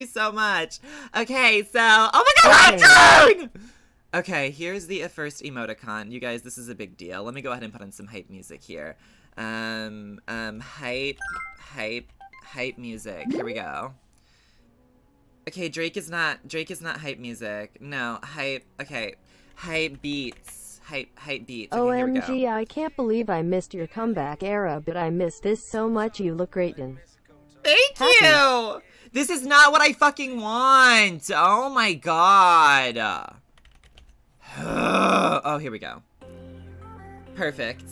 you so much. Okay, so, oh my god, I'm doing! Okay, here's the first emoticon. You guys, this is a big deal. Let me go ahead and put on some hype music here. Hype music. Here we go. Okay, Drake is not hype music. No, hype, okay. Hype beats. Hype beats. Okay, here we go. OMG, I can't believe I missed your comeback era, but I missed this so much. You look great and Thank you! This is not what I fucking want! Oh my god. Oh, here we go. Perfect.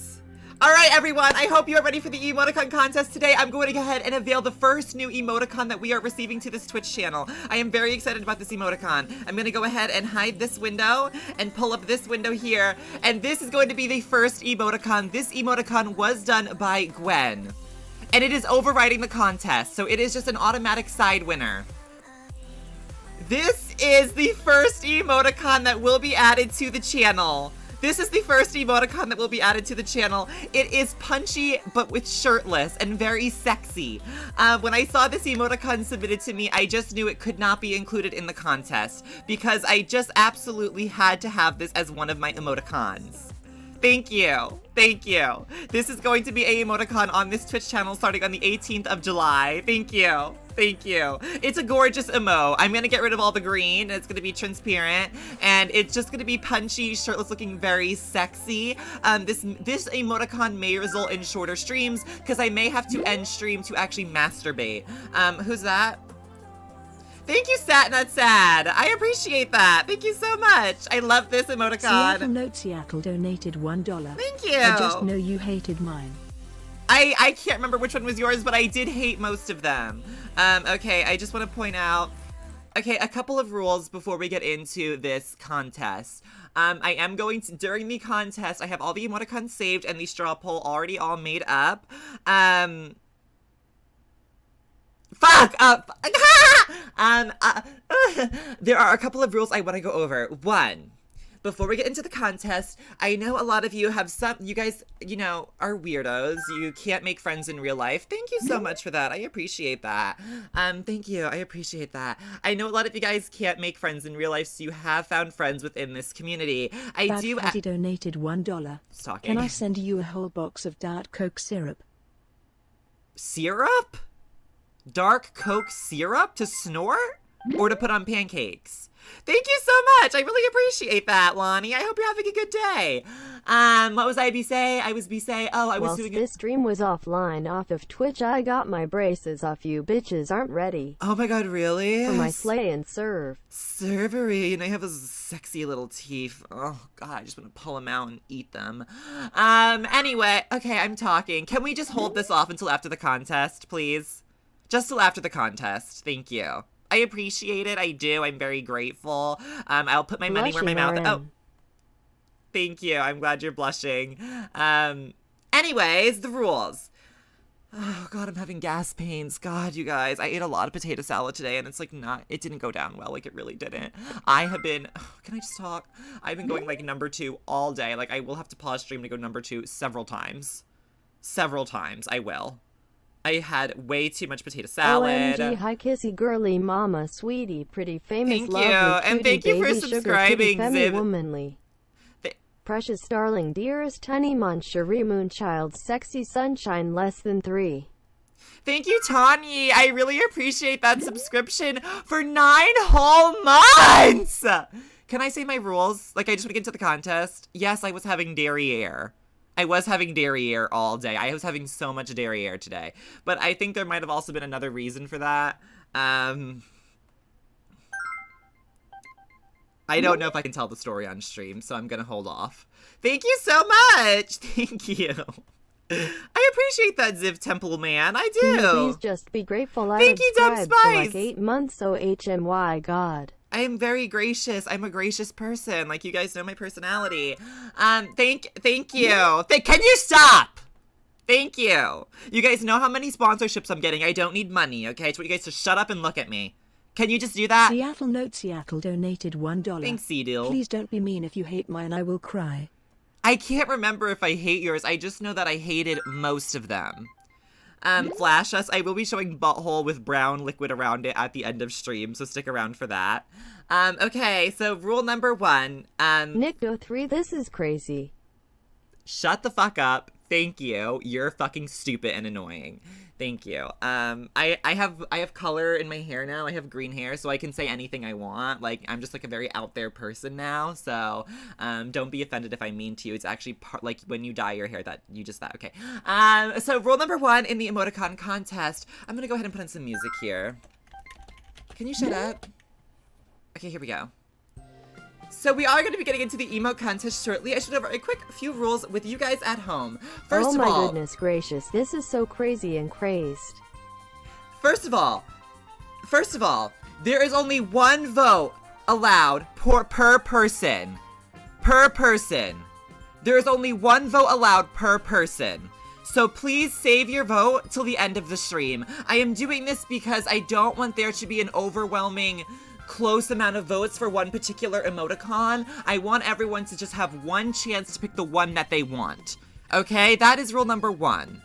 Alright, everyone, I hope you are ready for the emoticon contest today. I'm going to go ahead and unveil the first new emoticon that we are receiving to this Twitch channel. I am very excited about this emoticon. I'm going to go ahead and hide this window and pull up this window here. And this is going to be the first emoticon. This emoticon was done by Gwen. And it is overriding the contest, so it is just an automatic side winner. This is the first emoticon that will be added to the channel. This is the first emoticon that will be added to the channel. It is punchy, but with shirtless and very sexy. When I saw this emoticon submitted to me, I just knew it could not be included in the contest because I just absolutely had to have this as one of my emoticons. Thank you. Thank you. This is going to be a emoticon on this Twitch channel starting on the 18th of July. Thank you. Thank you. It's a gorgeous emote. I'm gonna get rid of all the green, and it's gonna be transparent, and it's just gonna be punchy, shirtless looking, very sexy. This emoticon may result in shorter streams, because I may have to end stream to actually masturbate. Who's that? Thank you, Sat Not Sad. I appreciate that. Thank you so much. I love this emoticon. Seattle donated $1. Thank you. I just know you hated mine. I can't remember which one was yours, but I did hate most of them. Okay, I just want to point out, okay, a couple of rules before we get into this contest. I am going to, during the contest, I have all the emoticons saved and the straw poll already all made up. Fuck up. There are a couple of rules I want to go over. One, before we get into the contest, I know a lot of you have you guys, you know, are weirdos. You can't make friends in real life. Thank you so much for that. I appreciate that. Thank you. I appreciate that. I know a lot of you guys can't make friends in real life, so you have found friends within this community. He donated $1. Talking. Can I send you a whole box of Diet Coke syrup? Syrup? Dark Coke syrup to snort? Or to put on pancakes? Thank you so much. I really appreciate that, Lonnie. I hope you're having a good day. What was I say? I was say. Oh, I was whilst doing this stream was offline off of Twitch, I got my braces off. You bitches aren't ready. Oh my god, really? For my slay and serve. Servery, and I have those sexy little teeth. Oh god, I just want to pull them out and eat them. Anyway, okay, I'm talking. Can we just hold this off until after the contest, please? Just till after the contest. Thank you. I appreciate it. I do. I'm very grateful. I'll put my money where my mouth is. Oh. Thank you. I'm glad you're blushing. Anyways, the rules. Oh, God, I'm having gas pains. God, you guys. I ate a lot of potato salad today, and it's like it didn't go down well. Like, it really didn't. I have been, can I just talk? I've been going, like, number 2 all day. Like, I will have to pause stream to go number 2 several times. Several times. I will. I had way too much potato salad. OMG, hi kissy girly mama, sweetie, pretty famous, thank lovely, you. And thank you for subscribing, Ziv. Womanly. Precious darling, dearest honey Cherie moonchild, sexy sunshine less than 3. Thank you, Tanya. I really appreciate that subscription for 9 whole months. Can I say my rules? Like, I just want to get into the contest. Yes, I was having derriere. I was having derriere all day. I was having so much derriere today. But I think there might have also been another reason for that. I don't know if I can tell the story on stream, so I'm gonna hold off. Thank you so much! Thank you. I appreciate that, Ziv Temple Man. I do. Please just be grateful. Thank you, Dumb subscribed Spice. for like 8 months, so HMY God. I am very gracious. I'm a gracious person. Like, you guys know my personality. Thank you. Can you stop? Thank you. You guys know how many sponsorships I'm getting. I don't need money, okay? I just want you guys to shut up and look at me. Can you just do that? Seattle donated $1. Thanks, Seedil. Please don't be mean. If you hate mine, I will cry. I can't remember if I hate yours. I just know that I hated most of them. flash us. I will be showing butthole with brown liquid around it at the end of stream, so stick around for that. Okay, so rule number 1. Nickdo3, this is crazy. Shut the fuck up. Thank you. You're fucking stupid and annoying. Thank you. I have color in my hair now. I have green hair, so I can say anything I want. Like, I'm just like a very out there person now. So, don't be offended if I'm mean to you. It's actually like when you dye your hair that you just that. Okay. So rule number 1 in the emoticon contest. I'm gonna go ahead and put in some music here. Can you shut up? Okay, here we go. So we are going to be getting into the emote contest shortly. I should have a quick few rules with you guys at home. First of all, oh my goodness gracious, this is so crazy and crazed. First of all, there is only 1 vote allowed per person. Per person. There is only 1 vote allowed per person. So please save your vote till the end of the stream. I am doing this because I don't want there to be an overwhelming close amount of votes for one particular emoticon. I want everyone to just have 1 chance to pick the one that they want. Okay, that is rule number 1.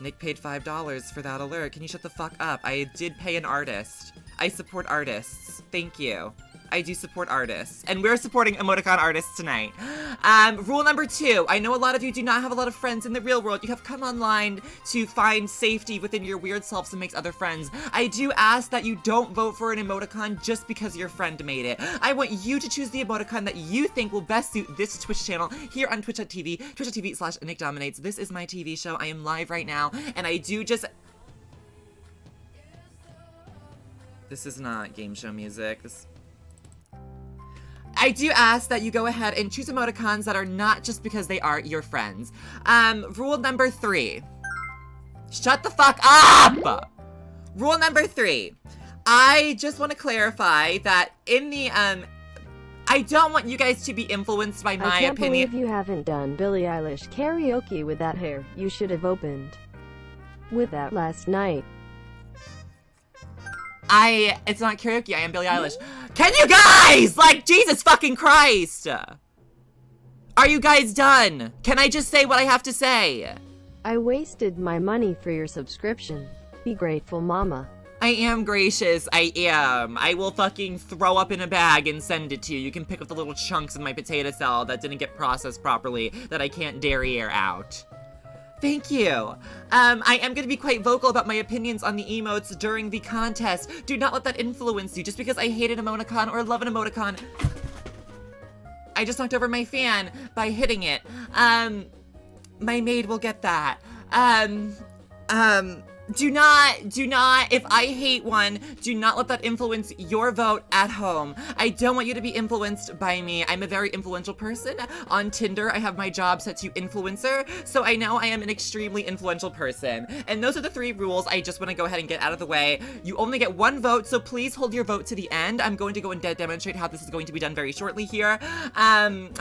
Nick paid $5 for that alert. Can you shut the fuck up? I did pay an artist. I support artists. Thank you. I do support artists. And we're supporting emoticon artists tonight. Rule number 2. I know a lot of you do not have a lot of friends in the real world. You have come online to find safety within your weird selves and make other friends. I do ask that you don't vote for an emoticon just because your friend made it. I want you to choose the emoticon that you think will best suit this Twitch channel here on twitch.tv, twitch.tv/Nickdominates. This is my TV show. I am live right now, and I do just... This is not game show music. I do ask that you go ahead and choose emoticons that are not just because they are your friends. Rule number 3. Shut the fuck up! Rule number 3. I just want to clarify that in the, I don't want you guys to be influenced by my opinion. I can't believe you haven't done Billie Eilish karaoke with that hair. You should have opened with that last night. It's not karaoke, I am Billie Eilish. Can you guys? Like, Jesus fucking Christ! Are you guys done? Can I just say what I have to say? I wasted my money for your subscription. Be grateful, mama. I am gracious, I am. I will fucking throw up in a bag and send it to you. You can pick up the little chunks of my potato salad that didn't get processed properly that I can't derriere out. Thank you. I am going to be quite vocal about my opinions on the emotes during the contest. Do not let that influence you. Just because I hate an emoticon or love an emoticon. I just knocked over my fan by hitting it. My maid will get that. Do not, if I hate one, do not let that influence your vote at home. I don't want you to be influenced by me. I'm a very influential person. On Tinder, I have my job set to influencer, so I know I am an extremely influential person. And those are the 3 rules I just want to go ahead and get out of the way. You only get 1 vote, so please hold your vote to the end. I'm going to go and demonstrate how this is going to be done very shortly here. Don't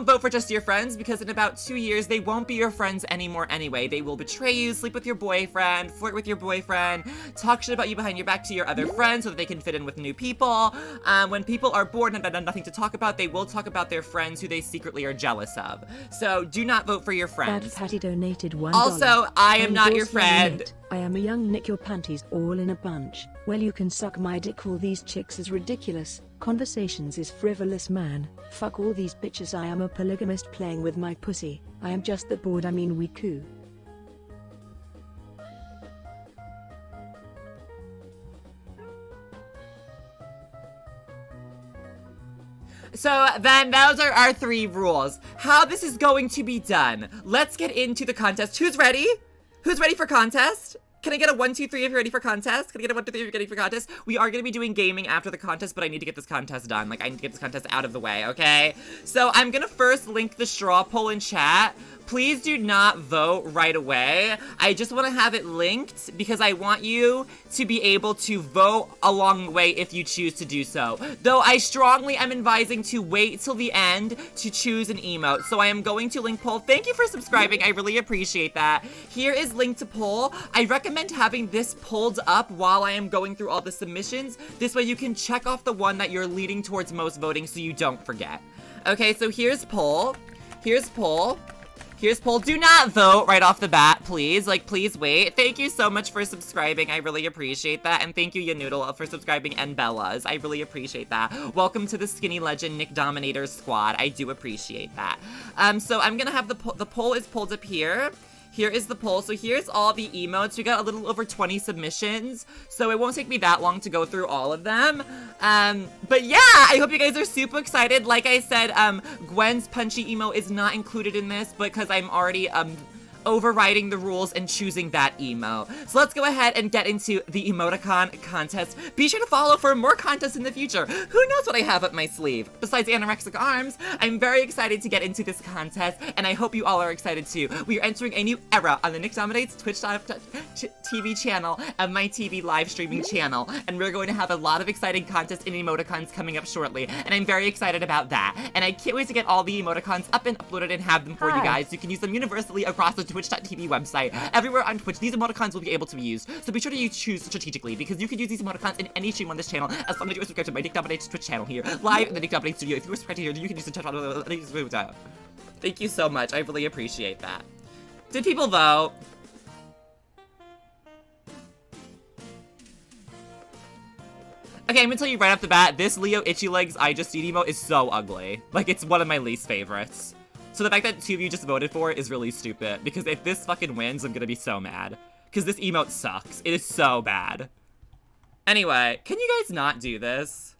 vote for just your friends, because in about 2 years, they won't be your friends anymore anyway. They will betray you, sleep with your boyfriend, flirt with your boyfriend, talk shit about you behind your back to your other friends so that they can fit in with new people. When people are bored and have nothing to talk about, they will talk about their friends who they secretly are jealous of. So do not vote for your friends. That Patty donated $1. Also, I am not your friend. I am a young Nick, your panties all in a bunch. Well, you can suck my dick. All these chicks is ridiculous. Conversations is frivolous, man. Fuck all these bitches. I am a polygamist playing with my pussy. I am just that bored. I mean, we coo. So then those are our 3 rules. How this is going to be done. Let's get into the contest. Who's ready? Who's ready for contest? Can I get a 1, 2, 3 if you're ready for contest? Can I get a 1, 2, 3 if you're ready for contest? We are going to be doing gaming after the contest, but I need to get this contest done. Like, I need to get this contest out of the way, okay? So I'm going to first link the straw poll in chat. Please do not vote right away. I just want to have it linked because I want you to be able to vote along the way if you choose to do so. Though I strongly am advising to wait till the end to choose an emote. So I am going to link poll. Thank you for subscribing. I really appreciate that. Here is link to poll. I recommend having this pulled up while I am going through all the submissions. This way you can check off the one that you're leading towards most voting so you don't forget. Okay, so here's poll. Here's poll. Here's poll. Do not vote right off the bat, please. Like, please wait. Thank you so much for subscribing. I really appreciate that. And thank you, Yanoodle, for subscribing, and Bellas. I really appreciate that. Welcome to the Skinny Legend Nickdominators squad. I do appreciate that. So I'm gonna have the poll is pulled up here. Here is the poll. So here's all the emotes. We got a little over 20 submissions, so it won't take me that long to go through all of them. But yeah, I hope you guys are super excited. Like I said, Gwen's punchy emo is not included in this because I'm already overriding the rules and choosing that emo. So let's go ahead and get into the emoticon contest. Be sure to follow for more contests in the future. Who knows what I have up my sleeve? Besides anorexic arms, I'm very excited to get into this contest, and I hope you all are excited too. We are entering a new era on the Nickdominates Twitch.tv channel and my TV live streaming channel, and we're going to have a lot of exciting contests and emoticons coming up shortly, and I'm very excited about that. And I can't wait to get all the emoticons up and uploaded and have them for you guys. You can use them universally across the Twitch.tv website. Everywhere on Twitch, these emoticons will be able to be used, so be sure to choose strategically, because you can use these emoticons in any stream on this channel, as long as you are subscribed to my Nickdominates Twitch channel here, live in the Nickdominates studio. If you are subscribed here, you can use the chat. Thank you so much. I really appreciate that. Did people vote? Okay, I'm gonna tell you right off the bat, this Leo Itchy Legs I Just Eat emote is so ugly. Like, it's one of my least favorites. So the fact that 2 of you just voted for it is really stupid, because if this fucking wins, I'm gonna be so mad. Because this emote sucks. It is so bad. Anyway, can you guys not do this?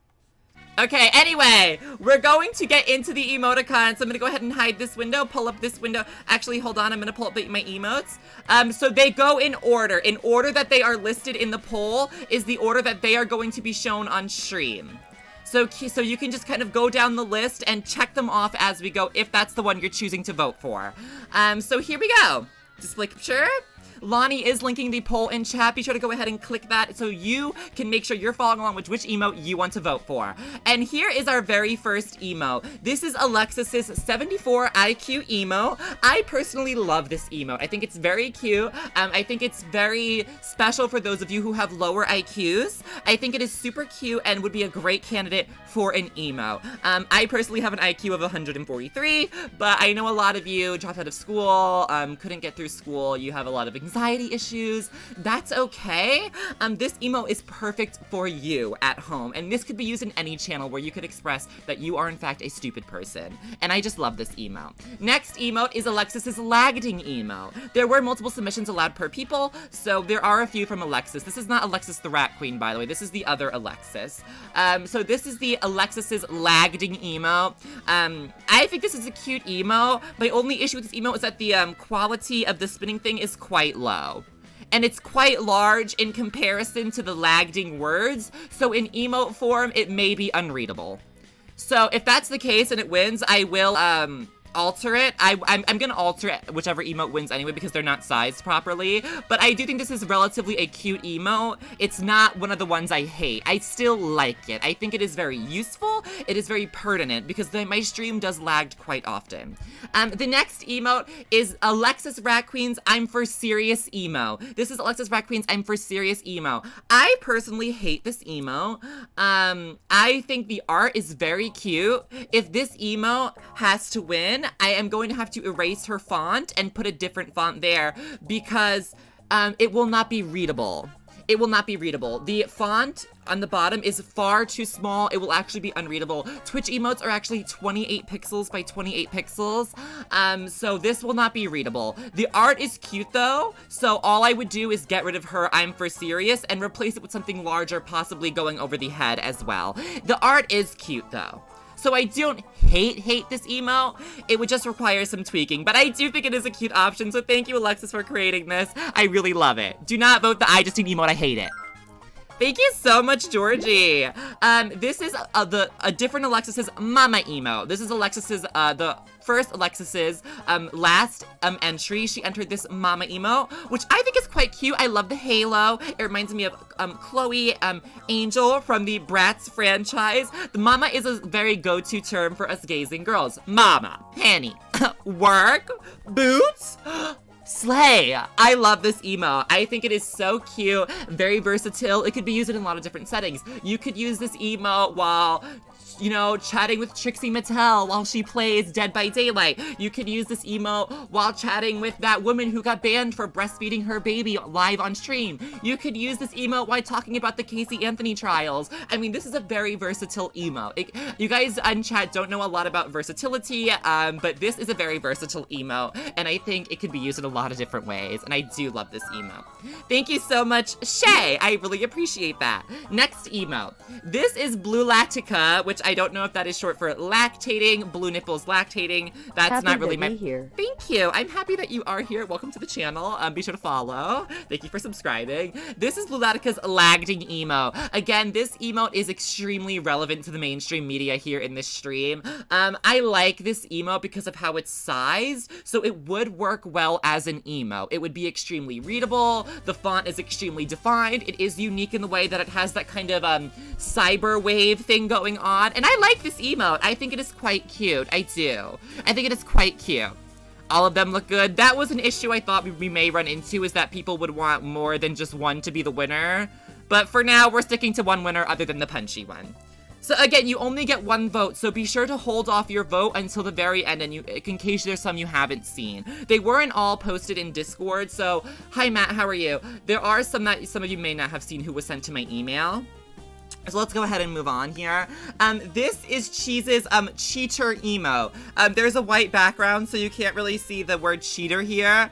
Okay, anyway, we're going to get into the emoticons. So I'm gonna go ahead and hide this window, pull up this window. Actually, hold on, I'm gonna pull up my emotes. So they go in order. In order that they are listed in the poll is the order that they are going to be shown on stream. So you can just kind of go down the list and check them off as we go, if that's the one you're choosing to vote for. So here we go. Display capture. Lonnie is linking the poll in chat. Be sure to go ahead and click that so you can make sure you're following along with which emote you want to vote for. And here is our very first emo. This is Alexis's 74 IQ emo. I personally love this emote. I think it's very cute. I think it's very special for those of you who have lower IQs. I think it is super cute and would be a great candidate for an emo. I personally have an IQ of 143, but I know a lot of you dropped out of school, couldn't get through school, you have a lot of anxiety issues. That's okay. This emo is perfect for you at home, and this could be used in any channel where you could express that you are in fact a stupid person. And I just love this emo. Next emote is Alexis's lagding emo. There were multiple submissions allowed per people, so there are a few from Alexis. This is not Alexis the Rat Queen, by the way. This is the other Alexis. So this is the Alexis's lagding emo. I think this is a cute emo. My only issue with this emo is that the quality of the spinning thing is quite low. And it's quite large in comparison to the lagding words, so in emote form, it may be unreadable. So if that's the case and it wins, I will alter it. I'm gonna alter it, whichever emote wins anyway, because they're not sized properly. But I do think this is relatively a cute emote. It's not one of the ones I hate. I still like it. I think it is very useful. It is very pertinent, because my stream does lag quite often. The next emote is Alexis Rat Queen's I'm for Serious emo. This is Alexis Rat Queen's I'm for Serious emo. I personally hate this emo. I think the art is very cute. If this emo has to win, I am going to have to erase her font and put a different font there, because it will not be readable. It will not be readable. The font on the bottom is far too small. It will actually be unreadable. Twitch emotes are actually 28 pixels by 28 pixels, so this will not be readable. The art is cute though, so all I would do is get rid of her I'm for Serious and replace it with something larger, possibly going over the head as well. The art is cute though. So I don't hate this emo. It would just require some tweaking, but I do think it is a cute option, so thank you, Alexis, for creating this. I really love it. Do not vote the I Just Eat emote, I hate it. Thank you so much, Georgie. This is a different Alexis's mama emo. This is Alexis's, the first Alexis's last entry. She entered this mama emo, which I think is quite cute. I love the halo. It reminds me of Chloe Angel from the Bratz franchise. The mama is a very go-to term for us gays and girls. Mama, panty, work, boots. Slay! I love this emote. I think it is so cute, very versatile. It could be used in a lot of different settings. You could use this emote while, you know, chatting with Trixie Mattel while she plays Dead by Daylight. You could use this emote while chatting with that woman who got banned for breastfeeding her baby live on stream. You could use this emote while talking about the Casey Anthony trials. I mean, this is a very versatile emote. You guys on chat don't know a lot about versatility, but this is a very versatile emote, and I think it could be used in a lot of different ways, and I do love this emote. Thank you so much, Shay. I really appreciate that. Next emote. This is Blue Lactica, which I don't know if that is short for lactating, blue nipples lactating. That's Happy not really to my... be here. Thank you. I'm happy that you are here. Welcome to the channel. Be sure to follow. Thank you for subscribing. This is Blue Latica's lagding emote. Again, this emote is extremely relevant to the mainstream media here in this stream. I like this emote because of how it's sized, so it would work well as an emote. It would be extremely readable. The font is extremely defined. It is unique in the way that it has that kind of cyber wave thing going on. And I like this emote. I think it is quite cute. I do. I think it is quite cute. All of them look good. That was an issue I thought we may run into, is that people would want more than just one to be the winner. But for now, we're sticking to one winner other than the punchy one. So again, you only get one vote, so be sure to hold off your vote until the very end, and in case there's some you haven't seen. They weren't all posted in Discord, so hi Matt, how are you? There are some that some of you may not have seen who was sent to my email. So let's go ahead and move on here. This is Cheese's cheater emote. There's a white background, so you can't really see the word cheater here.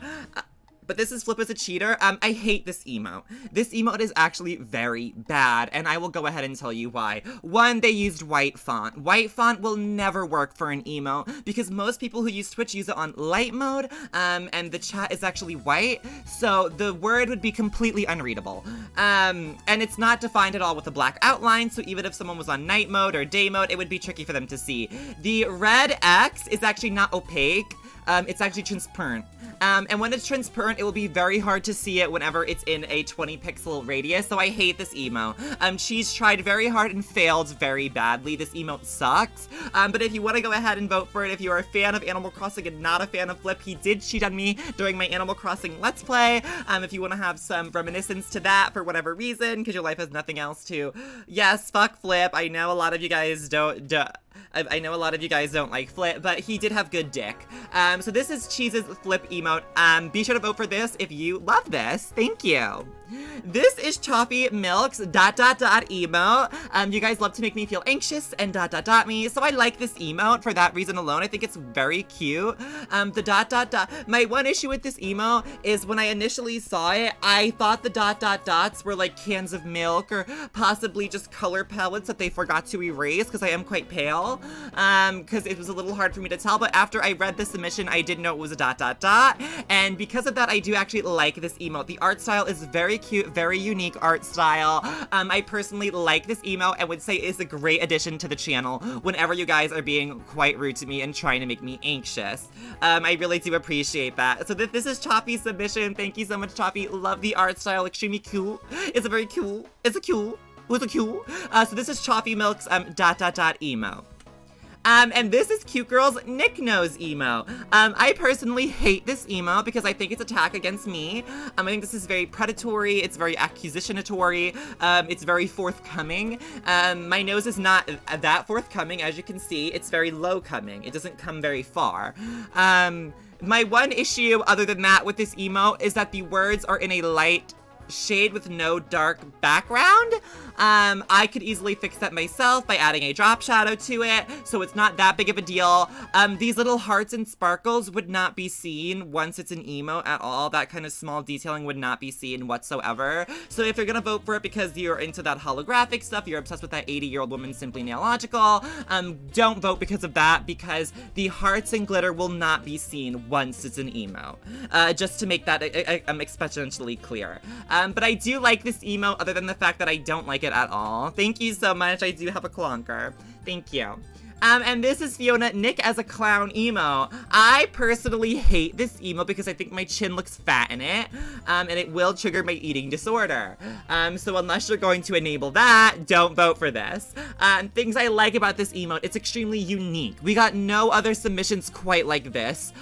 But this is Flip as a cheater. I hate this emote. This emote is actually very bad, and I will go ahead and tell you why. One, they used white font. White font will never work for an emote, because most people who use Twitch use it on light mode, and the chat is actually white, so the word would be completely unreadable. And it's not defined at all with a black outline, so even if someone was on night mode or day mode, it would be tricky for them to see. The red X is actually not opaque. It's actually transparent. And when it's transparent, it will be very hard to see it whenever it's in a 20 pixel radius, so I hate this emote. She's tried very hard and failed very badly. This emote sucks. But if you want to go ahead and vote for it, if you are a fan of Animal Crossing and not a fan of Flip, he did cheat on me during my Animal Crossing Let's Play. If you want to have some reminiscence to that for whatever reason, because your life has nothing else to... Yes, fuck Flip. I know a lot of you guys I know a lot of you guys don't like Flip, but he did have good dick. So this is Cheese's Flip emote. Be sure to vote for this if you love this. Thank you. This is Choppy Milk's ... emote. You guys love to make me feel anxious and ... me, so I like this emote for that reason alone. I think it's very cute. The ... My one issue with this emote is when I initially saw it, I thought the ... dots were like cans of milk or possibly just color palettes that they forgot to erase, because I am quite pale. Because it was a little hard for me to tell, but after I read the submission, I did know it was a ... and because of that, I do actually like this emote. The art style is very cute, very unique art style. I personally like this emote and would say it's a great addition to the channel whenever you guys are being quite rude to me and trying to make me anxious. I really do appreciate that. So this is Choppy's submission. Thank you so much, Choppy. Love the art style, extremely cool. It's a very cool. It's a cool. Who's a cool? So this is Choppy Milk's ... emo. And this is Cute Girl's Nick Knows emo. I personally hate this emo because I think it's attack against me. I think this is very predatory, it's very accusationatory, it's very forthcoming. My nose is not that forthcoming, as you can see. It's very low coming. It doesn't come very far. My one issue, other than that, with this emo is that the words are in a light shade with no dark background. I could easily fix that myself by adding a drop shadow to it, so it's not that big of a deal. These little hearts and sparkles would not be seen once it's an emote at all. That kind of small detailing would not be seen whatsoever. So if you're gonna vote for it because you're into that holographic stuff, you're obsessed with that 80-year-old woman simply nailogical, don't vote because of that, because the hearts and glitter will not be seen once it's an emote. Just to make that exponentially clear. But I do like this emote, other than the fact that I don't like it at all. Thank you so much. I do have a clunker. Thank you. And this is Fiona Nick as a clown emo. I personally hate this emo because I think my chin looks fat in it, and it will trigger my eating disorder. So unless you're going to enable that, don't vote for this. Things I like about this emote, it's extremely unique. We got no other submissions quite like this.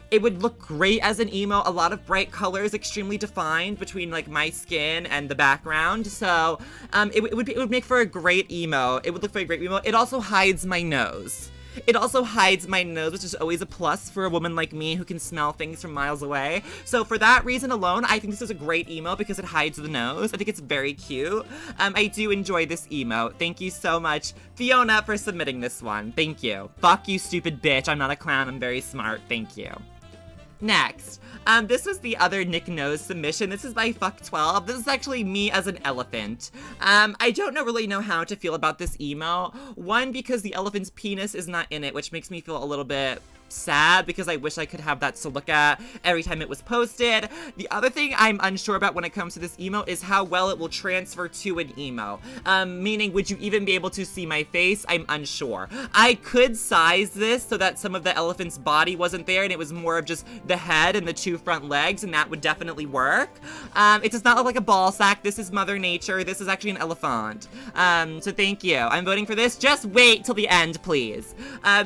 It would look great as an emo. A lot of bright colors, extremely defined between like my skin and the background. So it would make for a great emo. It would look for a great emo. It also hides my nose. It also hides my nose, which is always a plus for a woman like me who can smell things from miles away. So for that reason alone, I think this is a great emo because it hides the nose. I think it's very cute. I do enjoy this emo. Thank you so much, Fiona, for submitting this one. Thank you. Fuck you, stupid bitch. I'm not a clown. I'm very smart. Thank you. Next, this was the other Nick Knows submission. This is by Fuck12. This is actually me as an elephant. I don't really know how to feel about this emo. One, because the elephant's penis is not in it, which makes me feel a little bit sad because I wish I could have that to look at every time it was posted. The other thing I'm unsure about when it comes to this emo is how well it will transfer to an emo. Meaning, would you even be able to see my face? I'm unsure. I could size this so that some of the elephant's body wasn't there and it was more of just the head and the two front legs, and that would definitely work. It does not look like a ball sack. This is Mother Nature. This is actually an elephant. So thank you. I'm voting for this. Just wait till the end, please.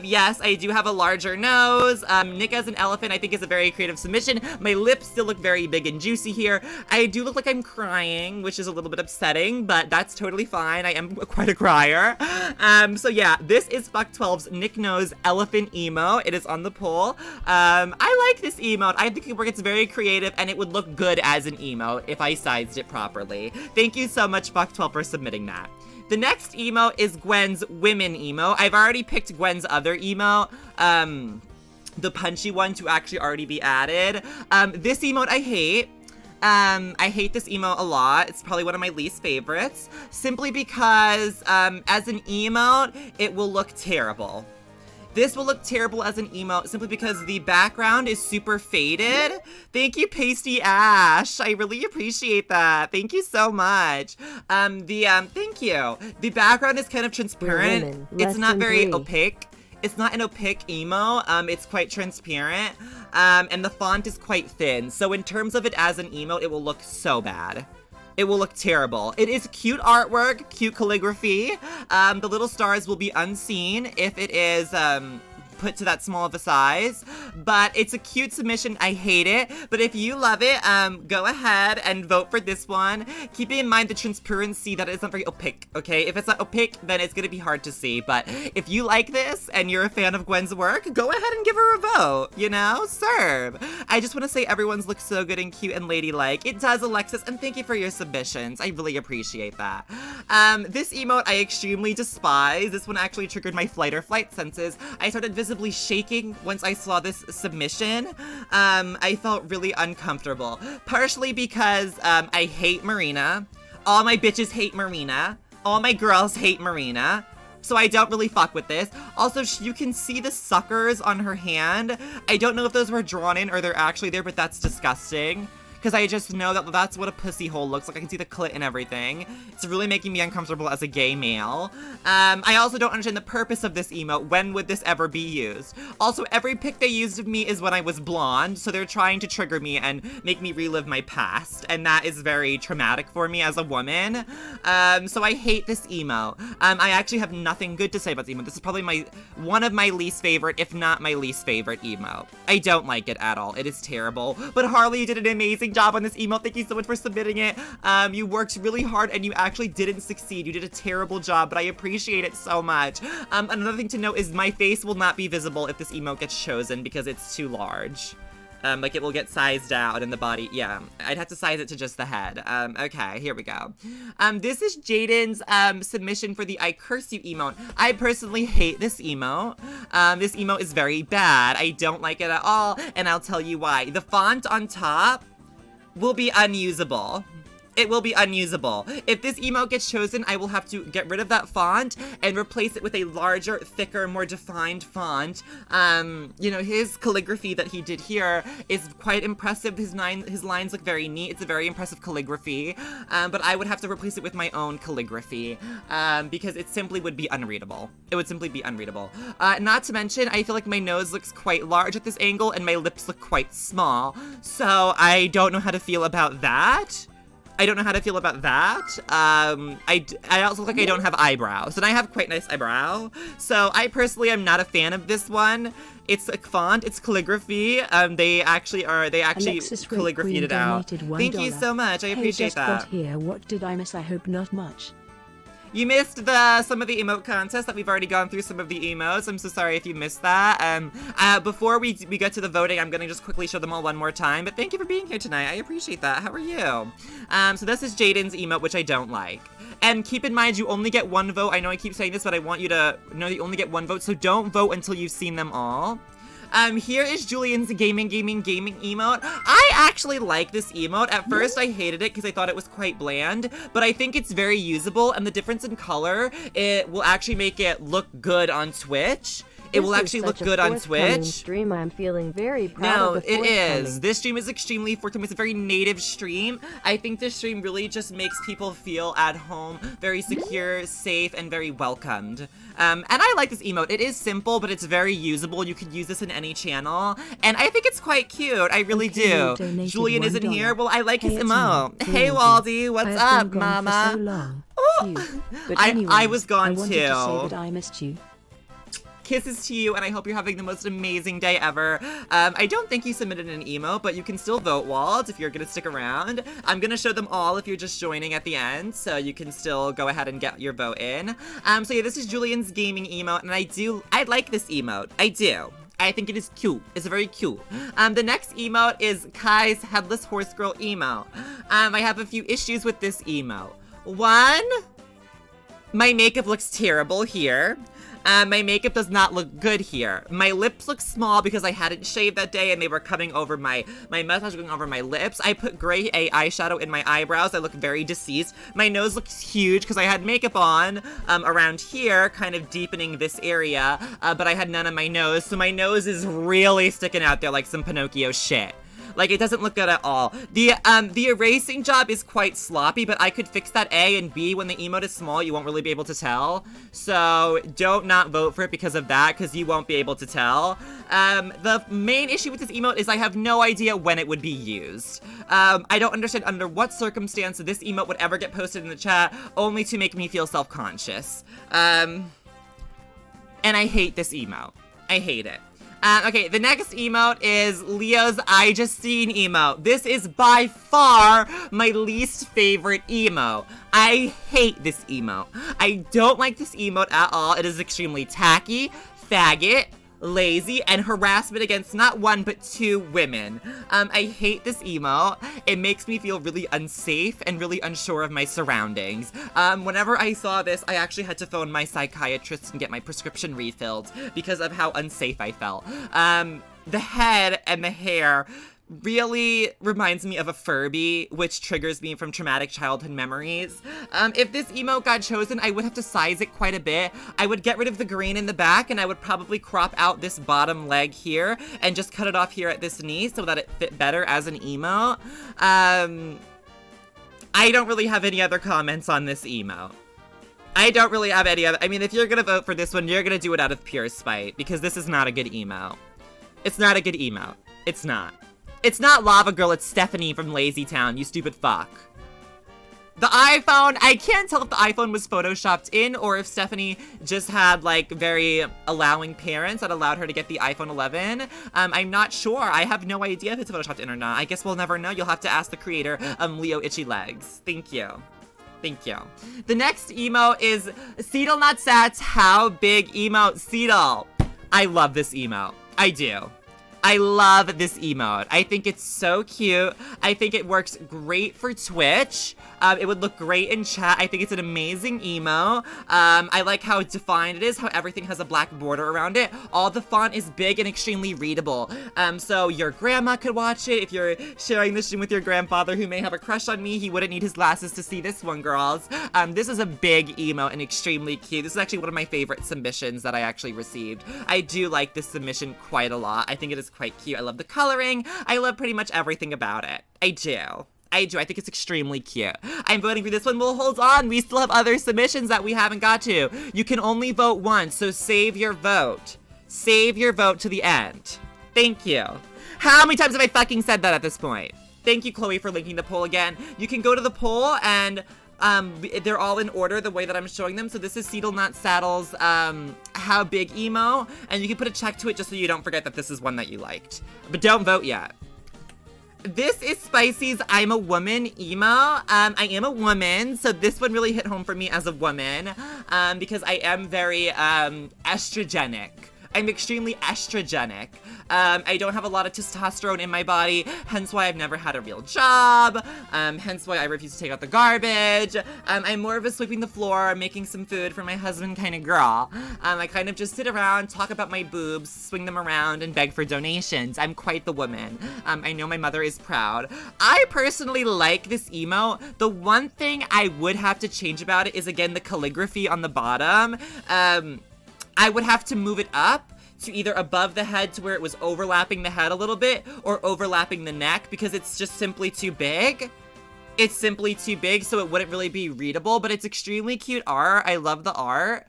Yes, I do have a larger nose. Nick as an elephant, I think, is a very creative submission. My lips still look very big and juicy here. I do look like I'm crying, which is a little bit upsetting, but that's totally fine. I am quite a crier. So yeah, this is Fuck12's Nick Knows Elephant Emo. It is on the poll. I like this emote. I think it's very creative, and it would look good as an emote if I sized it properly. Thank you so much, Fuck12, for submitting that. The next emo is Gwen's Women emo. I've already picked Gwen's other emo, the punchy one, to actually already be added. This emote I hate. I hate this emo a lot. It's probably one of my least favorites, simply because as an emote, it will look terrible. This will look terrible as an emote simply because the background is super faded. Thank you, Pasty Ash. I really appreciate that. Thank you so much. Thank you. The background is kind of transparent. It's not very opaque. It's not an opaque emo. It's quite transparent. And the font is quite thin. So in terms of it as an emote, it will look so bad. It will look terrible. It is cute artwork, cute calligraphy. The little stars will be unseen if it is put to that small of a size, but it's a cute submission. I hate it, but if you love it, go ahead and vote for this one. Keeping in mind the transparency that it's not very opaque, okay? If it's not opaque, then it's gonna be hard to see, but if you like this and you're a fan of Gwen's work, go ahead and give her a vote, you know? Serve. I just want to say everyone's looks so good and cute and ladylike. It does, Alexis, and thank you for your submissions. I really appreciate that. This emote I extremely despise. This one actually triggered my flight or flight senses. I started visibly shaking once I saw this submission. I felt really uncomfortable. Partially because I hate Marina. All my bitches hate Marina. All my girls hate Marina. So I don't really fuck with this. Also, you can see the suckers on her hand. I don't know if those were drawn in or they're actually there, but that's disgusting. Because I just know that that's what a pussy hole looks like. I can see the clit and everything. It's really making me uncomfortable as a gay male. I also don't understand the purpose of this emote. When would this ever be used? Also, every pic they used of me is when I was blonde, so they're trying to trigger me and make me relive my past, and that is very traumatic for me as a woman. So I hate this emo. I actually have nothing good to say about this emo. This is probably one of my least favorite, if not my least favorite emo. I don't like it at all. It is terrible. But Harley, you did an amazing job on this emo. Thank you so much for submitting it. You worked really hard and you actually didn't succeed. You did a terrible job, but I appreciate it so much. Another thing to note is my face will not be visible if this emo gets chosen because it's too large. Like it will get sized out in the body. Yeah, I'd have to size it to just the head. Okay, here we go. This is Jaden's submission for the I Curse You emote. I personally hate this emote. This emote is very bad. I don't like it at all, and I'll tell you why. The font on top will be unusable. It will be unusable. If this emote gets chosen, I will have to get rid of that font and replace it with a larger, thicker, more defined font. You know, his calligraphy that he did here is quite impressive. His lines look very neat. It's a very impressive calligraphy. But I would have to replace it with my own calligraphy because it simply would be unreadable. It would simply be unreadable. Not to mention, I feel like my nose looks quite large at this angle and my lips look quite small. So I don't know how to feel about that. I don't know how to feel about that. I also look like I don't have eyebrows, and I have quite nice eyebrow. So I personally am not a fan of this one. It's a font, it's calligraphy. They actually calligraphied it out. Thank you so much, I appreciate that. Got here. What did I miss? I hope not much. You missed some of the emote contests that we've already gone through some of the emotes. I'm so sorry if you missed that. Before we get to the voting, I'm gonna just quickly show them all one more time. But thank you for being here tonight. I appreciate that. How are you? So this is Jaden's emote, which I don't like. And keep in mind, you only get one vote. I know I keep saying this, but I want you to know that you only get one vote. So don't vote until you've seen them all. Here is Julian's gaming emote. I actually like this emote. At first, I hated it because I thought it was quite bland, but I think it's very usable, and the difference in color, it will actually make it look good on Twitch. It will actually look good on Twitch. Stream. I'm feeling very proud No, of the it is. This stream is extremely forthcoming. It's a very native stream. I think this stream really just makes people feel at home, very secure, safe, and very welcomed. And I like this emote. It is simple, but it's very usable. You could use this in any channel. And I think it's quite cute. I really do. Julian isn't here. Well, I like his emote. Hey, Waldy. What's up, mama? So long. But anyway, I was gone I wanted too. To say that I missed you. Kisses to you, and I hope you're having the most amazing day ever. I don't think you submitted an emote, but you can still vote, Walt, if you're gonna stick around. I'm gonna show them all if you're just joining at the end, so you can still go ahead and get your vote in. So yeah, this is Julian's gaming emote, and I like this emote. I do. I think it is cute. It's very cute. The next emote is Kai's Headless Horse Girl emote. I have a few issues with this emote. One, my makeup looks terrible here. My makeup does not look good here. My lips look small because I hadn't shaved that day and they were coming over my mustache going over my lips. I put gray eyeshadow in my eyebrows. I look very deceased. My nose looks huge because I had makeup on around here, kind of deepening this area, but I had none on my nose, so my nose is really sticking out there like some Pinocchio shit. Like, it doesn't look good at all. The erasing job is quite sloppy, but I could fix that A, and B, when the emote is small, you won't really be able to tell. So don't not vote for it because of that, because you won't be able to tell. The main issue with this emote is I have no idea when it would be used. I don't understand under what circumstance this emote would ever get posted in the chat, only to make me feel self-conscious. And I hate this emote. I hate it. Okay, the next emote is Leo's I Just Seen emote. This is by far my least favorite emote. I hate this emote. I don't like this emote at all. It is extremely tacky, faggot, lazy, and harassment against not one but two women. I hate this emote. It makes me feel really unsafe and really unsure of my surroundings. Whenever I saw this, I actually had to phone my psychiatrist and get my prescription refilled because of how unsafe I felt. The head and the hair really reminds me of a Furby, which triggers me from traumatic childhood memories. If this emote got chosen, I would have to size it quite a bit. I would get rid of the green in the back, and I would probably crop out this bottom leg here and just cut it off here at this knee so that it fit better as an emote. I don't really have any other comments on this emote. I don't really have any other. I mean, if you're gonna vote for this one, you're gonna do it out of pure spite, because this is not a good emote. It's not a good emote. It's not. It's not Lava Girl, it's Stephanie from Lazy Town, you stupid fuck. The iPhone, I can't tell if the iPhone was photoshopped in or if Stephanie just had, like, very allowing parents that allowed her to get the iPhone 11. I'm not sure. I have no idea if it's photoshopped in or not. I guess we'll never know. You'll have to ask the creator, Leo Itchy Legs. Thank you. Thank you. The next emote is Seedle Not Sats How Big Emote Seedle. I love this emote. I do. I love this emote. I think it's so cute. I think it works great for Twitch. It would look great in chat. I think it's an amazing emote. I like how defined it is, how everything has a black border around it. All the font is big and extremely readable. So your grandma could watch it. If you're sharing this stream with your grandfather who may have a crush on me, he wouldn't need his glasses to see this one, girls. This is a big emote and extremely cute. This is actually one of my favorite submissions that I actually received. I do like this submission quite a lot. I think it is quite cute. I love the coloring. I love pretty much everything about it. I do. I think it's extremely cute. I'm voting for this one. Well, hold on. We still have other submissions that we haven't got to. You can only vote once, so save your vote. Save your vote to the end. Thank you. How many times have I fucking said that at this point? Thank you, Chloe, for linking the poll again. You can go to the poll and they're all in order the way that I'm showing them. So this is Seedle Not Saddle's How Big Emo, and you can put a check to it just so you don't forget that this is one that you liked. But don't vote yet. This is Spicy's I'm a Woman emo. I am a woman, so this one really hit home for me as a woman because I am very estrogenic. I'm extremely estrogenic. I don't have a lot of testosterone in my body, hence why I've never had a real job, hence why I refuse to take out the garbage. I'm more of a sweeping the floor, making some food for my husband kind of girl. I kind of just sit around, talk about my boobs, swing them around, and beg for donations. I'm quite the woman. I know my mother is proud. I personally like this emo. The one thing I would have to change about it is, again, the calligraphy on the bottom. I would have to move it up to either above the head to where it was overlapping the head a little bit or overlapping the neck because it's just simply too big. It's simply too big, so it wouldn't really be readable, but it's extremely cute art. I love the art.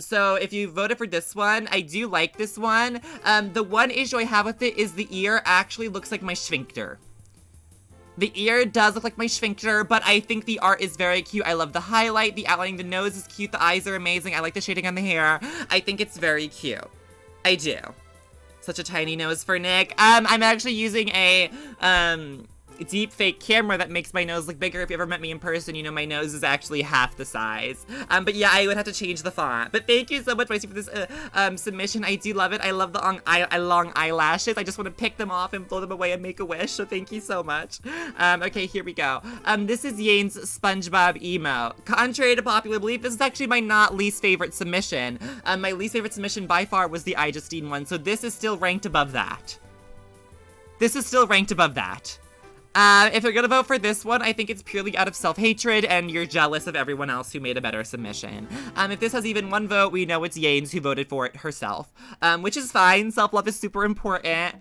So if you voted for this one, I do like this one. The one issue I have with it is the ear actually looks like my sphincter. The ear does look like my sphincter, but I think the art is very cute. I love the highlight, the outlining, the nose is cute, the eyes are amazing. I like the shading on the hair. I think it's very cute. I do. Such a tiny nose for Nick. I'm actually using a, deep fake camera that makes my nose look bigger. If you ever met me in person, you know my nose is actually half the size. But yeah, I would have to change the font. But thank you so much, Maisie, for this submission. I do love it. I love the long eyelashes. I just want to pick them off and blow them away and make a wish. So thank you so much. Okay, here we go. This is Yane's SpongeBob emo. Contrary to popular belief, this is actually my not least favorite submission. My least favorite submission by far was the iJustine one. So this is still ranked above that. This is still ranked above that. If you're gonna vote for this one, I think it's purely out of self-hatred and you're jealous of everyone else who made a better submission. If this has even one vote, we know it's Yanes who voted for it herself, which is fine. Self-love is super important.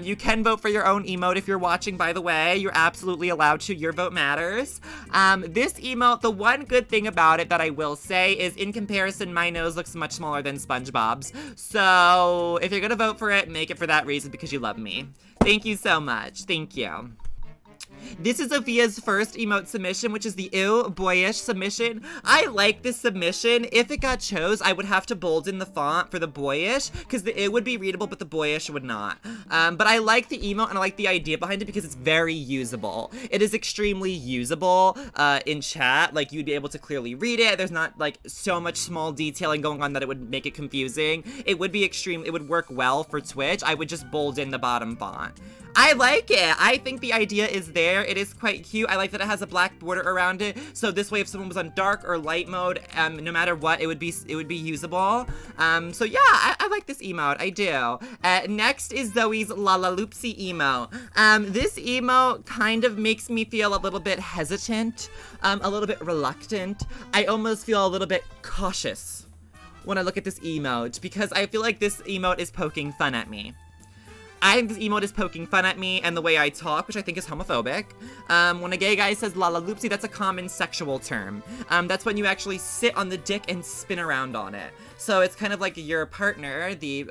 You can vote for your own emote if you're watching, by the way. You're absolutely allowed to. Your vote matters. This emote, the one good thing about it that I will say is, in comparison, my nose looks much smaller than SpongeBob's. So if you're gonna vote for it, make it for that reason because you love me. Thank you so much. Thank you. This is Sophia's first emote submission, which is the Ew Boyish submission. I like this submission. If it got chose, I would have to bolden the font for the boyish, because the Ew would be readable, but the boyish would not. But I like the emote, and I like the idea behind it because it's very usable. It is extremely usable in chat. Like, you'd be able to clearly read it. There's not, like, so much small detailing going on that it would make it confusing. It would be it would work well for Twitch. I would just bolden the bottom font. I like it. I think the idea is there. It is quite cute. I like that it has a black border around it. So this way, if someone was on dark or light mode, no matter what, it would be usable. So yeah, I like this emote. I do. Next is Zoe's Lalaloopsy emo. This emo kind of makes me feel a little bit hesitant, a little bit reluctant. I almost feel a little bit cautious when I look at this emote because I feel like this emote is poking fun at me. I think this emote is poking fun at me and the way I talk, which I think is homophobic. When a gay guy says lalaloopsy, that's a common sexual term. That's when you actually sit on the dick and spin around on it. So it's kind of like your partner, the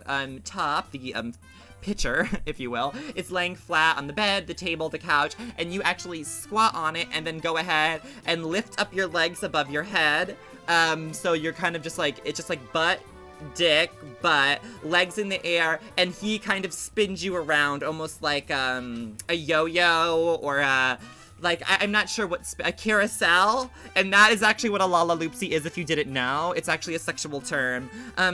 pitcher, if you will, is laying flat on the bed, the table, the couch, and you actually squat on it and then go ahead and lift up your legs above your head. So you're kind of just like, it's just like butt, dick, butt, legs in the air, and he kind of spins you around almost like a yo-yo or a like, I'm not sure what, a carousel, and that is actually what a lalaloopsy is if you didn't know. It's actually a sexual term.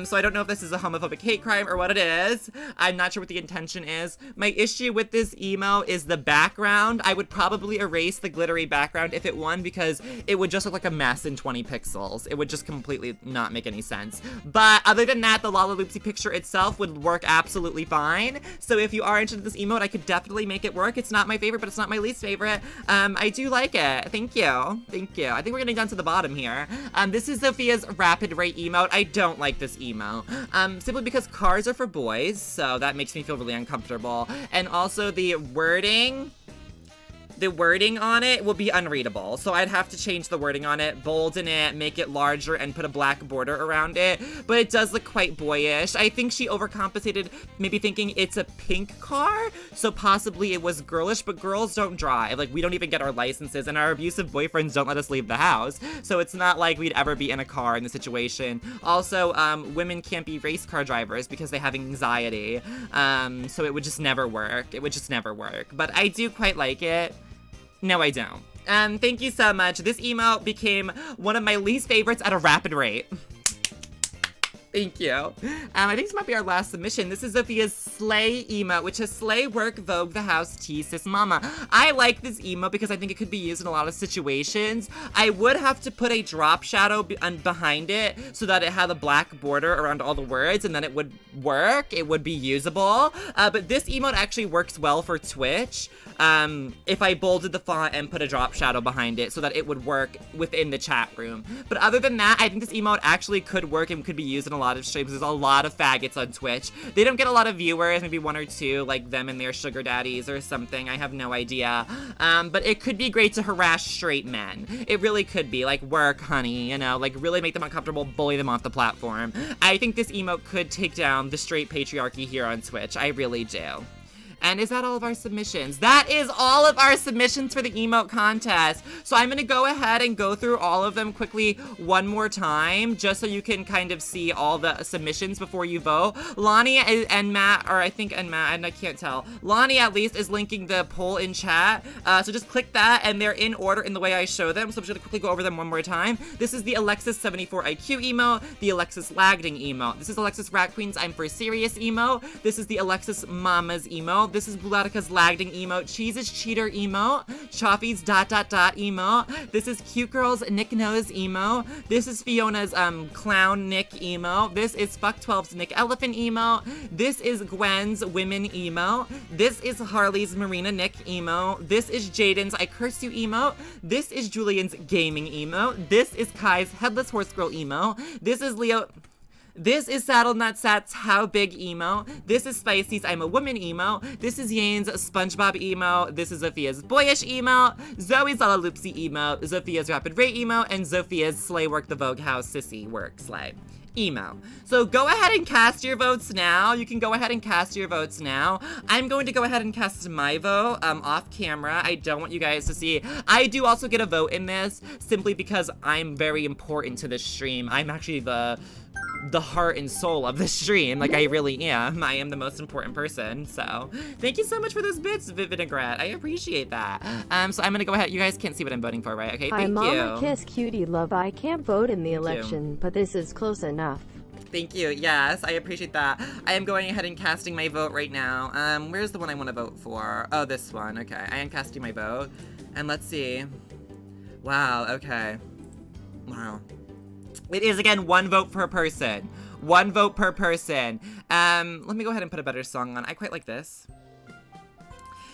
So I don't know if this is a homophobic hate crime or what it is. I'm not sure what the intention is. My issue with this emo is the background. I would probably erase the glittery background if it won because it would just look like a mess in 20 pixels. It would just completely not make any sense. But other than that, the lalaloopsy picture itself would work absolutely fine. So if you are interested in this emote, I could definitely make it work. It's not my favorite, but it's not my least favorite. I do like it. Thank you. Thank you. I think we're getting down to the bottom here. This is Sophia's rapid rate emote. I don't like this emo. Simply because cars are for boys, so that makes me feel really uncomfortable. And also the wording the wording on it will be unreadable. So I'd have to change the wording on it, bolden it, make it larger, and put a black border around it. But it does look quite boyish. I think she overcompensated, maybe thinking it's a pink car, so possibly it was girlish, but girls don't drive. Like, we don't even get our licenses, and our abusive boyfriends don't let us leave the house. So it's not like we'd ever be in a car in the situation. Also, women can't be race car drivers because they have anxiety. So it would just never work. It would just never work. But I do quite like it. No, I don't. Thank you so much. This emote became one of my least favorites at a rapid rate. Thank you. I think this might be our last submission. This is Sophia's Slay emote, which is Slay, Work, Vogue, the House, Tea, Sis, Mama. I like this emote because I think it could be used in a lot of situations. I would have to put a drop shadow behind it so that it had a black border around all the words, and then it would work. It would be usable. But this emote actually works well for Twitch. If I bolded the font and put a drop shadow behind it so that it would work within the chat room. But other than that, I think this emote actually could work and could be used in a lot of streams. There's a lot of faggots on Twitch. They don't get a lot of viewers, maybe one or two, like them and their sugar daddies or something. I have no idea. But it could be great to harass straight men. It really could be. Like, work, honey, you know, like really make them uncomfortable, bully them off the platform. I think this emote could take down the straight patriarchy here on Twitch. I really do. And is that all of our submissions? That is all of our submissions for the emote contest. So I'm gonna go ahead and go through all of them quickly one more time, just so you can kind of see all the submissions before you vote. Lonnie and Matt, or I think and Matt, and I can't tell. Lonnie at least is linking the poll in chat. So just click that, and they're in order in the way I show them. So I'm just gonna quickly go over them one more time. This is the Alexis 74 IQ emote, the Alexis Lagding emote. This is Alexis Rat Queen's I'm for Serious emote. This is the Alexis Mama's emote. This is Blutica's Lagding emote, Cheese's Cheater emote, Chaffee's ... emote. This is Cute Girl's Nick Knows emote. This is Fiona's Clown Nick emote. This is Fuck12's Nick Elephant emote. This is Gwen's Women emote. This is Harley's Marina Nick emote. This is Jaden's I Curse You emote. This is Julian's Gaming emote. This is Kai's Headless Horse Girl emote. This is Leo... This is Saddle Nut Sat's How Big emo. This is Spicy's I'm a Woman emo. This is Yane's SpongeBob emo. This is Zophia's Boyish emo. Zoe's Lala Loopsy emo. Zophia's Rapid Rate emo. And Zophia's Slay Work the Vogue House Sissy Work Slay emo. So go ahead and cast your votes now. You can go ahead and cast your votes now. I'm going to go ahead and cast my vote off camera. I don't want you guys to see. I do also get a vote in this simply because I'm very important to this stream. I'm actually the heart and soul of the stream. Like, I really am. I am the most important person. So thank you so much for those bits, Vinaigrette. I appreciate that. So I'm gonna go ahead. You guys can't see what I'm voting for, right? Okay, thank you. Mama Kiss Cutie Love. I can't vote in the election, but this is close enough. Thank you. Yes, I appreciate that. I am going ahead and casting my vote right now. Where's the one I want to vote for? Oh, this one. Okay, I am casting my vote. And let's see. Wow, okay. Wow. It is, again, one vote per person. One vote per person. Let me go ahead and put a better song on. I quite like this.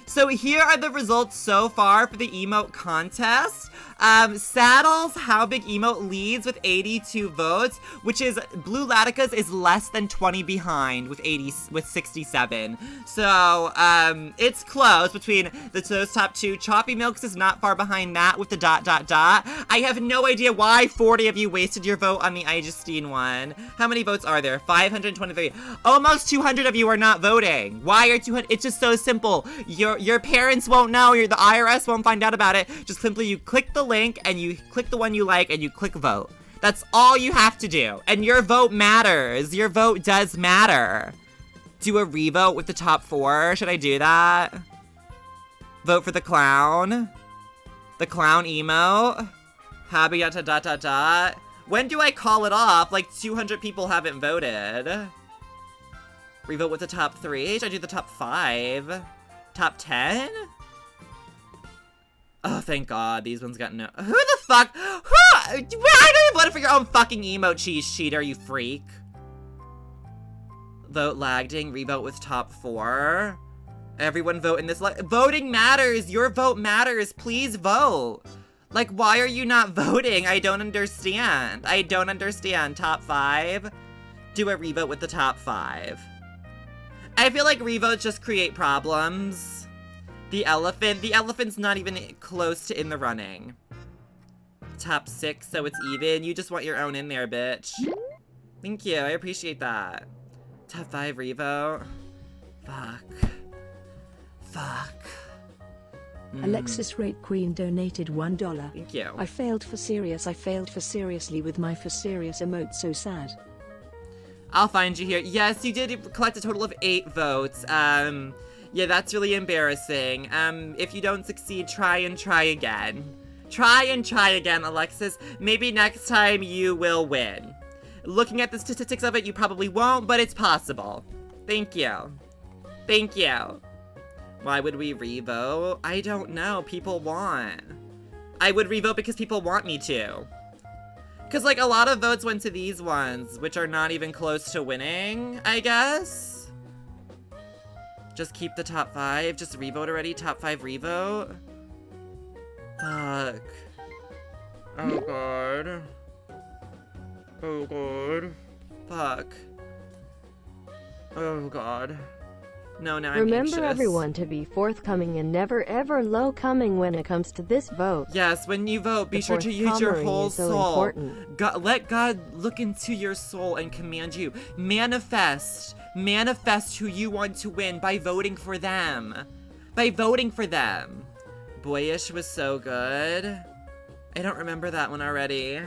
So here are the results so far for the emote contest. Saddle's How Big emote leads with 82 votes, which is Blue Latica's is less than 20 behind with 67. So it's close between those top two. Choppy Milks is not far behind that with the ... I have no idea why 40 of you wasted your vote on the iJustine one. How many votes are there? 523. Almost 200 of you are not voting. Why are 200? It's just so simple. Your parents won't know. The IRS won't find out about it. Just simply you click the link and you click the one you like and you click vote. That's all you have to do. And your vote matters. Your vote does matter. Do a revote with the top 4. Should I do that? Vote for the clown. The clown emote. Happy ... When do I call it off? Like 200 people haven't voted. Revote with the top 3. Should I do the top 5? Top 10? Oh, thank God. These ones got no... Who the fuck? I don't even vote for your own fucking emote, cheese cheater, you freak. Vote Lagding. Revote with top 4. Everyone vote in this... Voting matters. Your vote matters. Please vote. Like, why are you not voting? I don't understand. I don't understand. Top 5? Do a revote with the top 5. I feel like revotes just create problems. The elephant's not even close to in the running. Top 6, so it's even. You just want your own in there, bitch. Thank you, I appreciate that. Top 5 Revo. Fuck. Alexis Rate Queen donated $1. Thank you. I failed for seriously with my for serious emote, so sad. I'll find you here. Yes, you did collect a total of 8 votes. Yeah, that's really embarrassing. If you don't succeed, try and try again. Try and try again, Alexis. Maybe next time you will win. Looking at the statistics of it, you probably won't, but it's possible. Thank you. Thank you. Why would we revote? I don't know. People want. I would revote because people want me to. Because, like, a lot of votes went to these ones, which are not even close to winning, I guess. Just keep the top 5. Just revote already. Top 5 revote. Fuck. Oh, God. Oh, God. Fuck. Oh, God. No, now I'm anxious. Remember everyone to be forthcoming and never ever low coming when it comes to this vote. Yes, when you vote, be sure to use your whole soul. Let God look into your soul and command you. Manifest who you want to win by voting for them. Boyish was so good. I don't remember that one already.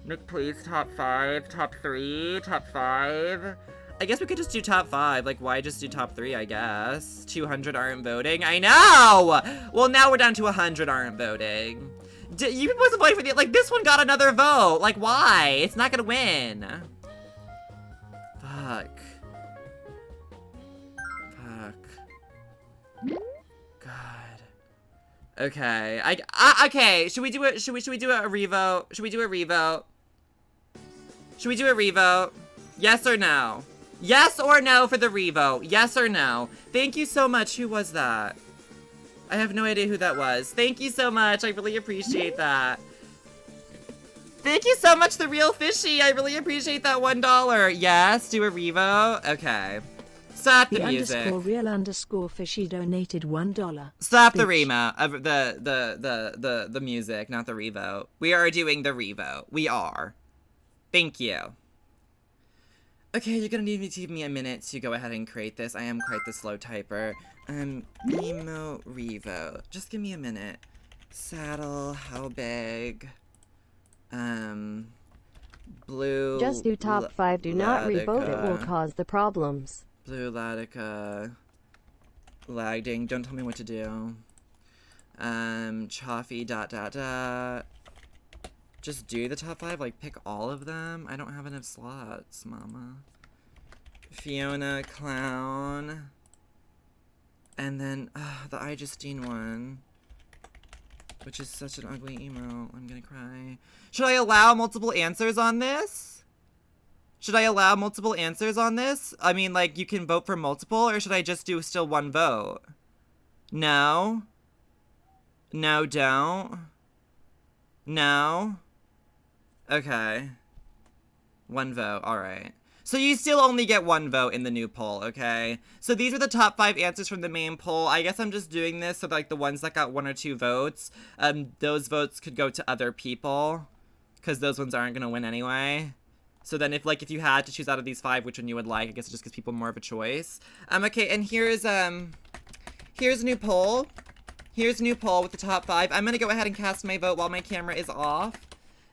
Nick, please, top 5, top 3, top 5. I guess we could just do top 5. Like, why just do top 3, I guess? 200 aren't voting. I know! Well, now we're down to 100 aren't voting. You people wasn't voting for the, like, this one got another vote. Like, why? It's not gonna win. Fuck. God. Okay. Okay. Should we do a revote? Should we do a revote? Yes or no? Yes or no for the revote? Yes or no? Thank you so much. Who was that? I have no idea who that was. Thank you so much. I really appreciate that. Thank you so much, The Real Fishy. I really appreciate that $1. Yes, do a revote. Okay. Stop the music. _real_fishy donated $1. Stop the remote. The music, not the revote. We are doing the revote. We are. Thank you. Okay, you're gonna need to give me a minute to go ahead and create this. I am quite the slow typer. Emote revote. Just give me a minute. Saddle, how big? Blue. Just do top 5. Do not revote. It will cause the problems. Blue Latica. Lagging. Don't tell me what to do. Chaffee. Just do the top 5, like pick all of them. I don't have enough slots, mama. Fiona, Clown. And then, the I Justine one. Which is such an ugly emo. I'm gonna cry. Should I allow multiple answers on this? I mean, like, you can vote for multiple, or should I just do still one vote? No? No, don't? No? Okay. One vote, alright. So you still only get one vote in the new poll, okay? So these are the top 5 answers from the main poll. I guess I'm just doing this so like the ones that got 1 or 2 votes, those votes could go to other people, because those ones aren't gonna win anyway. So then if you had to choose out of these 5 which one you would like, I guess it just gives people more of a choice. Okay, and here's a new poll. Here's a new poll with the top 5. I'm gonna go ahead and cast my vote while my camera is off.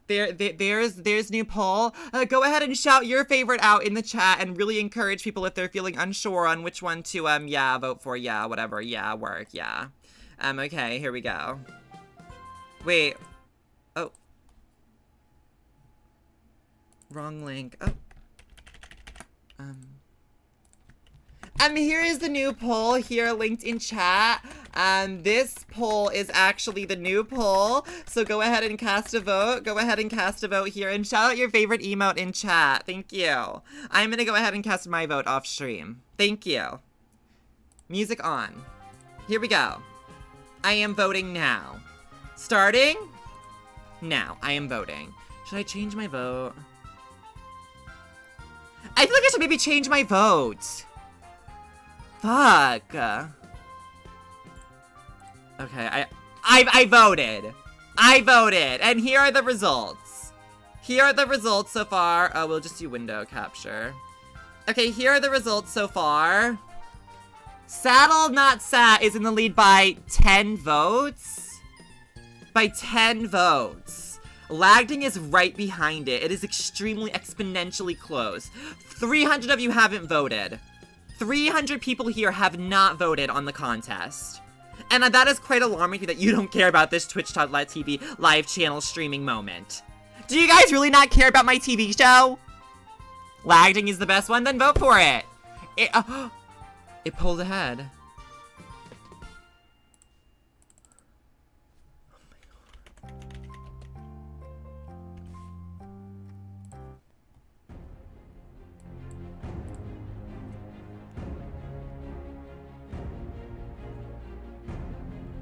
There's new poll. Go ahead and shout your favorite out in the chat and really encourage people if they're feeling unsure on which one to, yeah, vote for, yeah, whatever, yeah, work, yeah. Okay, here we go. Wait. Oh. Wrong link. Oh. Here is the new poll here linked in chat. This poll is actually the new poll, so go ahead and cast a vote. Go ahead and cast a vote here and shout out your favorite emote in chat. Thank you. I'm gonna go ahead and cast my vote off stream. Thank you. Music on. Here we go. I am voting now. Starting now. I am voting. Should I change my vote? I feel like I should maybe change my vote. Fuck. Okay, I voted. I voted, and here are the results. Here are the results so far. Oh, we'll just do window capture. Okay, here are the results so far. Saddle Not Sat is in the lead by 10 votes. By 10 votes. Lagding is right behind it. It is extremely exponentially close. 300 of you haven't voted. 300 people here have not voted on the contest. And that is quite alarming to me that you don't care about this Twitch.tv live channel streaming moment. Do you guys really not care about my TV show? Lagding is the best one? Then vote for it. It pulled ahead.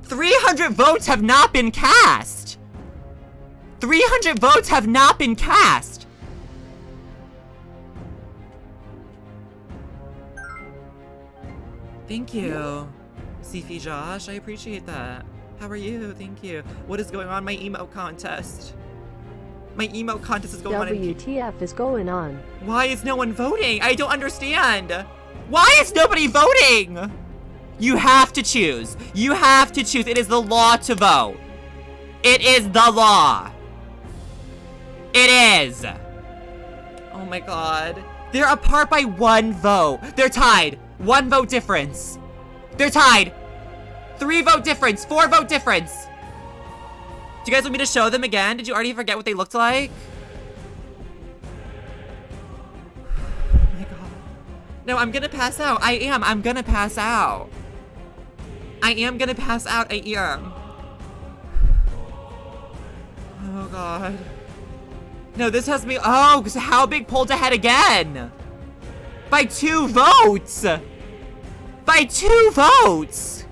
300 votes have not been cast! 300 votes have not been cast! Thank you, Sifi Josh. I appreciate that. How are you? Thank you. What is going on? My emote contest. My emote contest is going on. WTF is going on? Why is no one voting? I don't understand. Why is nobody voting? You have to choose. You have to choose. It is the law to vote. It is the law. It is. Oh my god. They're apart by 1 vote. They're tied. 1 vote difference. They're tied. 3 vote difference. 4 vote difference. Do you guys want me to show them again? Did you already forget what they looked like? Oh my god. No, I'm gonna pass out. I am. I'm gonna pass out. I am gonna pass out. I am. Oh god. No, this has me. Oh, because how big pulled ahead again? By 2 votes. By 2 votes.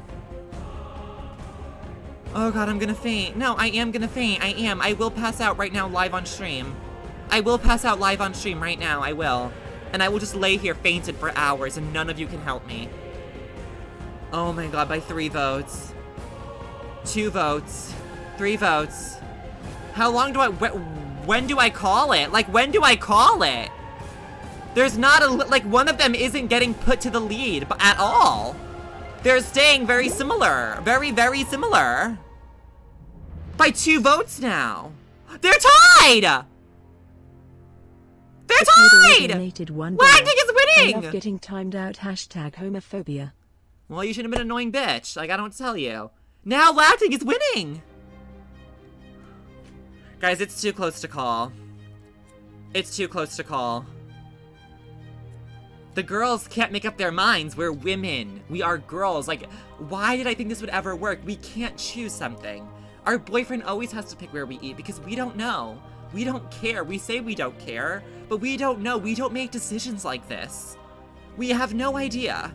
Oh god, I'm gonna faint. No, I am gonna faint. I am. I will pass out right now live on stream. I will pass out live on stream right now. I will. And I will just lay here fainted for hours and none of you can help me. Oh my god, by 3 votes. 2 votes. 3 votes. How long do I... When do I call it? Like, when do I call it? There's not a... Like, one of them isn't getting put to the lead at all. They're staying very similar. Very, very similar. By 2 votes now. They're tied! They're tied! Lagding is winning! I love getting timed out. #homophobia. Well, you shouldn't have been an annoying bitch. Like, I don't tell you. Now Lagding is winning! Guys, it's too close to call. It's too close to call. The girls can't make up their minds. We're women. We are girls. Like, why did I think this would ever work? We can't choose something. Our boyfriend always has to pick where we eat because we don't know. We don't care. We say we don't care, but we don't know. We don't make decisions like this. We have no idea.